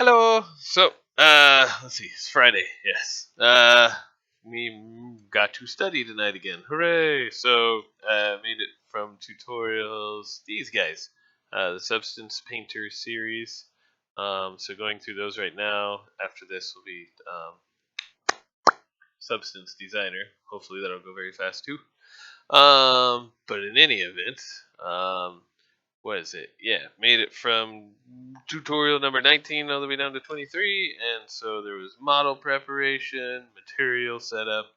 Hello. So, let's see. It's Friday. Yes. We got to study tonight again. Hooray! So, made it from tutorials. These guys, the Substance Painter series. So going through those right now. After this will be Substance Designer. Hopefully that'll go very fast too. But in any event, what is it? Yeah, made it from tutorial number 19 all the way down to 23, and so there was model preparation, material setup,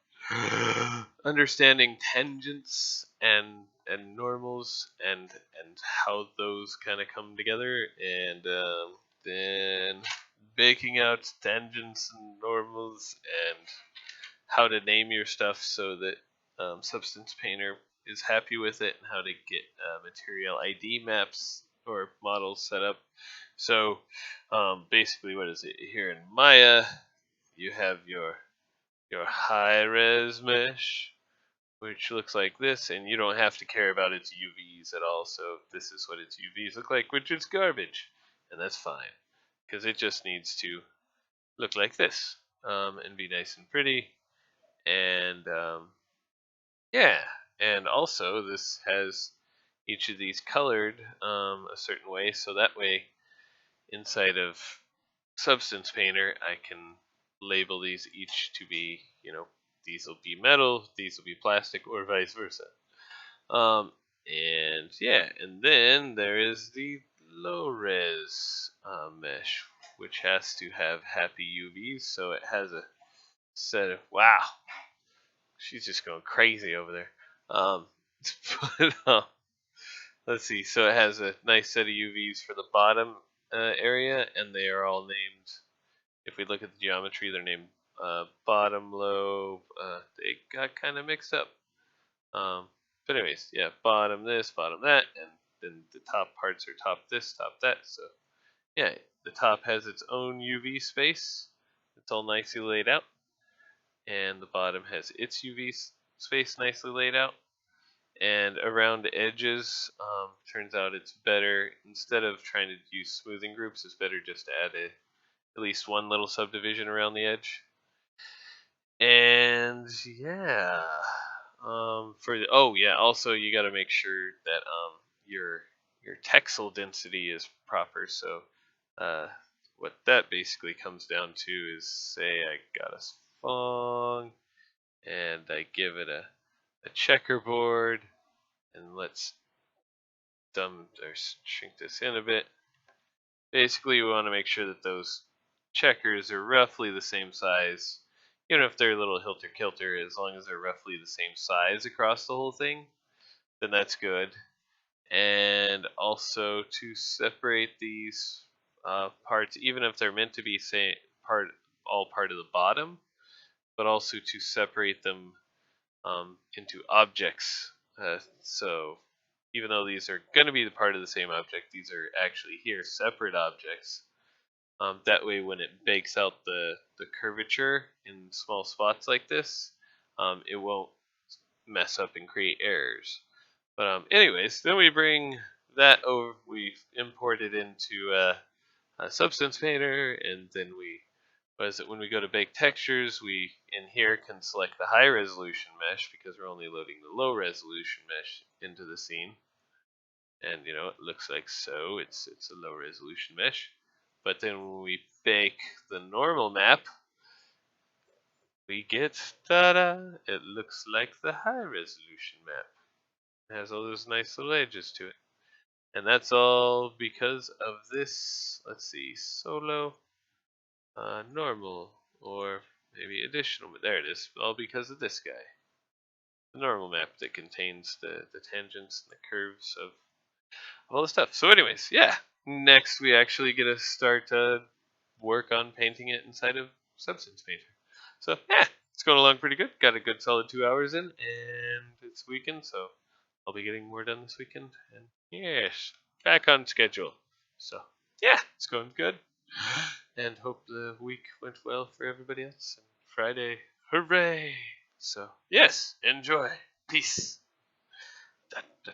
understanding tangents and normals and how those kind of come together, and then baking out tangents and normals and how to name your stuff so that Substance Painter is happy with it, and how to get material ID maps or models set up. So basically, what is it here in Maya? You have your high res mesh, which looks like this, and you don't have to care about its UVs at all. So this is what its UVs look like, which is garbage, and that's fine because it just needs to look like this and be nice and pretty. And yeah, and also this has each of these colored a certain way, so that way inside of Substance Painter I can label these each to be, these will be metal, these will be plastic, or vice versa. And yeah, and then there is the low res mesh, which has to have happy UVs, so it has a set of wow. She's just going crazy over there. Um, but let's see. So it has a nice set of UVs for the bottom area, and they are all named. If we look at the geometry, they're named bottom, low. They got kind of mixed up. But anyways, yeah, bottom this, bottom that, and then the top parts are top this, top that. So yeah, the top has its own UV space. It's all nicely laid out, and the bottom has its UV space nicely laid out. And around the edges, turns out it's better, instead of trying to use smoothing groups, it's better just to add at least one little subdivision around the edge. And yeah, also you got to make sure that your texel density is proper. So what that basically comes down to is, say I got a song and I give it a checkerboard, and let's shrink this in a bit. Basically, we want to make sure that those checkers are roughly the same size. Even if they're a little hilter-kilter, as long as they're roughly the same size across the whole thing, then that's good. And also to separate these parts, even if they're meant to be all part of the bottom, but also to separate them into objects. So even though these are going to be the part of the same object, these are actually here separate objects. That way, when it bakes out the curvature in small spots like this, it won't mess up and create errors. But anyways, then we bring that over. We import it into a Substance Painter, and then when we go to bake textures, we in here can select the high resolution mesh because we're only loading the low resolution mesh into the scene. And it looks like so. It's a low resolution mesh. But then when we bake the normal map, we get ta-da! It looks like the high resolution map. It has all those nice little edges to it. And that's all because of this, let's see, solo, normal, or maybe additional. There it is, all because of this guy. The normal map that contains the tangents and the curves of all the stuff. So anyways, yeah. Next we actually get to start work on painting it inside of Substance Painter. So yeah, it's going along pretty good. Got a good solid 2 hours in, and it's weekend, so I'll be getting more done this weekend. And yes, back on schedule. So yeah, it's going good. And hope the week went well for everybody else. And Friday, hooray! So yes, enjoy. Peace. Da, da,